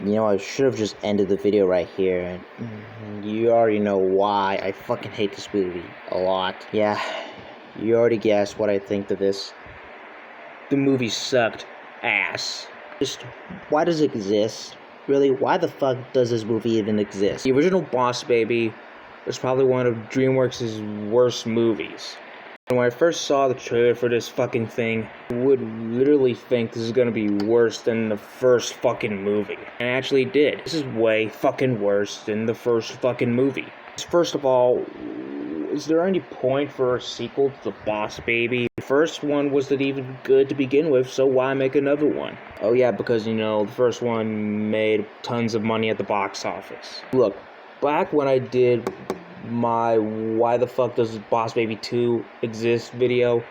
You know, I should have just ended the video right here. You already know why I fucking hate this movie a lot. Yeah, you already guessed what I think of this. The movie sucked ass. Just, why does it exist? Really, why the fuck does this movie even exist? The original Boss Baby was probably one of DreamWorks' worst movies. And when I first saw the trailer for this fucking thing, I would literally think this is gonna be worse than the first fucking movie. And it actually did. This is way fucking worse than the first fucking movie. First of all, is there any point for a sequel to The Boss Baby? The first one wasn't even good to begin with, so why make another one? Oh yeah, because, you know, the first one made tons of money at the box office. Look, back when I did my why the fuck does Boss Baby 2 exist video,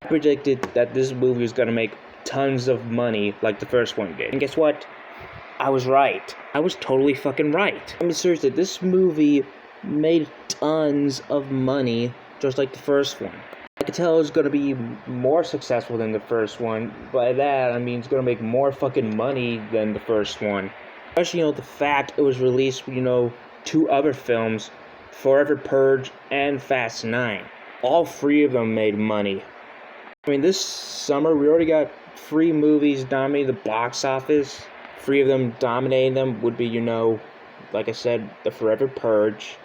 I predicted that this movie was gonna make tons of money like the first one did. And guess what? I was right. I was totally fucking right. I mean, seriously, this movie made tons of money just like the first one. I could tell it was gonna be more successful than the first one. By that, I mean it's gonna make more fucking money than the first one. Especially, you know, the fact it was released, you know, two other films, Forever Purge and Fast 9. All three of them made money. I mean, this summer we already got 3 movies dominating the box office. 3 of them dominating them would be, you know, like I said, the Forever Purge,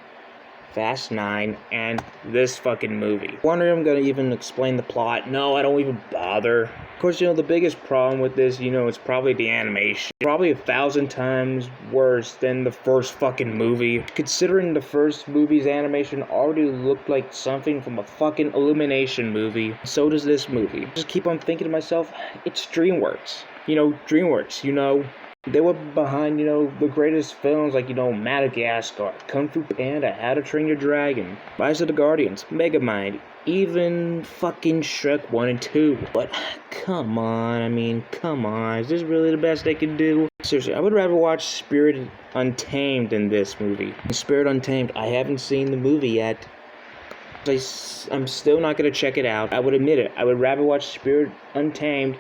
Fast 9, and this fucking movie. Wonder if I'm gonna even explain the plot. No, I don't even bother. Of course, you know, the biggest problem with this, you know, it's probably the animation. Probably 1,000 times worse than the first fucking movie. Considering the first movie's animation already looked like something from a fucking Illumination movie, so does this movie. Just keep on thinking to myself, it's DreamWorks. You know, DreamWorks, you know, they were behind, you know, the greatest films like, you know, Madagascar, Kung Fu Panda, How to Train Your Dragon, Rise of the Guardians, Megamind, even fucking Shrek 1 and 2. But, come on, I mean, come on, is this really the best they can do? Seriously, I would rather watch Spirit Untamed than this movie. Spirit Untamed, I haven't seen the movie yet. I'm still not gonna check it out. I would admit it, I would rather watch Spirit Untamed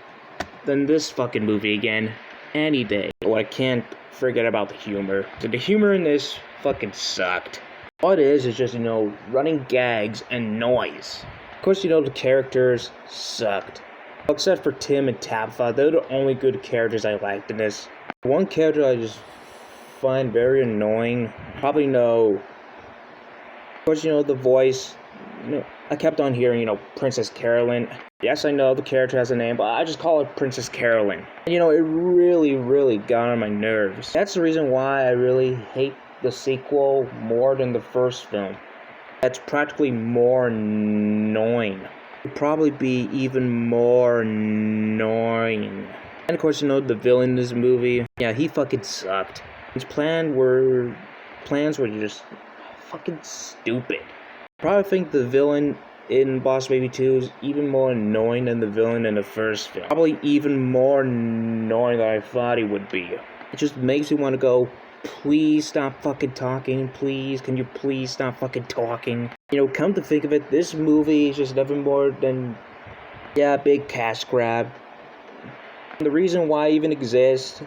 than this fucking movie again. Any day. Well, I can't forget about the humor. So the humor in this fucking sucked. All it is just, you know, running gags and noise. Of course, you know, the characters sucked. Except for Tim and Tabitha, they're the only good characters I liked in this. One character I just find very annoying. Probably know. Of course, you know, the voice. You know, I kept on hearing, you know, Princess Carolyn. Yes, I know the character has a name, but I just call her Princess Carolyn. And, you know, it really got on my nerves. That's the reason why I really hate the sequel more than the first film. That's practically more annoying. It would probably be even more annoying. And of course, you know, the villain in this movie, yeah, he fucking sucked. His plans were just fucking stupid. I probably think the villain in Boss Baby 2 is even more annoying than the villain in the first film. Probably even more annoying than I thought he would be. It just makes me want to go, please stop fucking talking, please, can you please stop fucking talking? You know, come to think of it, this movie is just nothing more than, yeah, big cash grab. The reason why it even exists,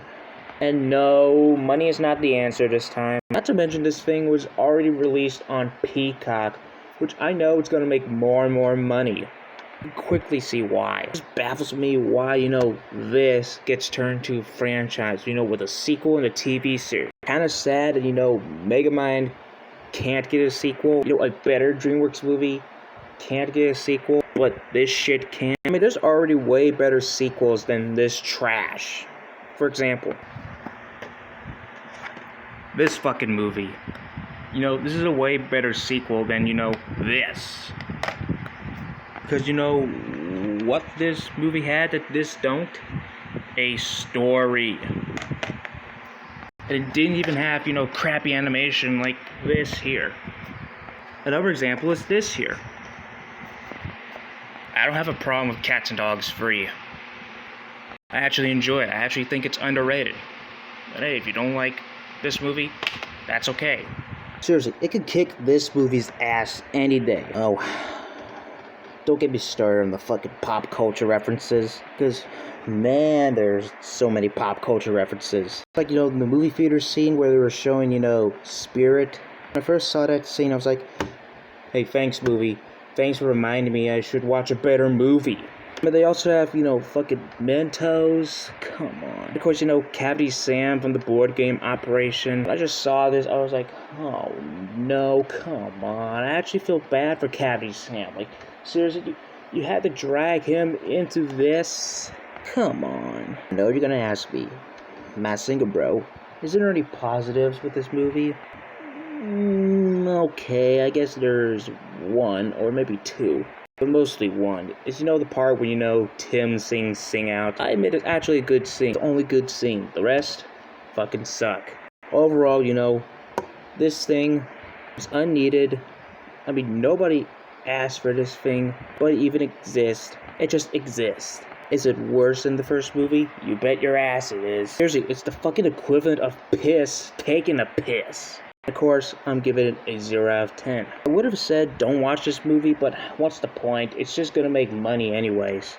and no, money is not the answer this time. Not to mention this thing was already released on Peacock, which I know it's going to make more and more money. You quickly see why. It just baffles me why, you know, this gets turned to a franchise, you know, with a sequel and a TV series. Kind of sad that, you know, Megamind can't get a sequel. You know, a better DreamWorks movie can't get a sequel, but this shit can. I mean, there's already way better sequels than this trash. For example, this fucking movie. You know, this is a way better sequel than, you know, this. Because, you know, what this movie had that this don't? A story. And it didn't even have, you know, crappy animation like this here. Another example is this here. I don't have a problem with Cats and Dogs Free. I actually enjoy it. I actually think it's underrated. But hey, if you don't like this movie, that's okay. Seriously, it could kick this movie's ass any day. Oh, don't get me started on the fucking pop culture references, because Man, there's so many pop culture references. Like, the movie theater scene where they were showing, Spirit. When I first saw that scene, I was like, hey, thanks, movie. Thanks for reminding me I should watch a better movie. But they also have, fucking Mentos. Come on. Of course, Cavity Sam from the board game Operation. I just saw this, I was like, oh no, come on. I actually feel bad for Cavity Sam. Like, seriously, you had to drag him into this? Come on. I know you're gonna ask me, Matt Singer, bro, is there any positives with this movie? Okay, I guess there's one, or maybe two. But mostly one. Is the part where Tim sings Sing Out? I admit it's actually a good scene. It's the only good scene. The rest fucking suck. Overall, this thing is unneeded. I mean, nobody asked for this thing, but it even exists. It just exists. Is it worse than the first movie? You bet your ass it is. Seriously, it's the fucking equivalent of piss taking a piss. Of course, I'm giving it a 0 out of 10. I would have said don't watch this movie, but what's the point? It's just gonna make money anyways.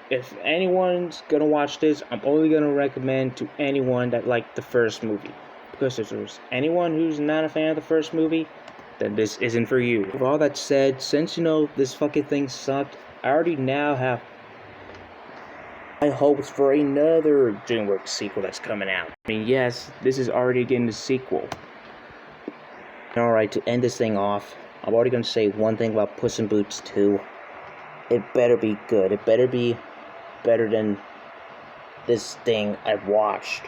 If anyone's gonna watch this, I'm only gonna recommend to anyone that liked the first movie. Because if there's anyone who's not a fan of the first movie, then this isn't for you. With all that said, since this fucking thing sucked, I already now have high hopes for another DreamWorks sequel that's coming out. I mean, yes, this is already getting the sequel. Alright, to end this thing off, I'm already going to say one thing about Puss in Boots 2. It better be good. It better be better than this thing I've watched.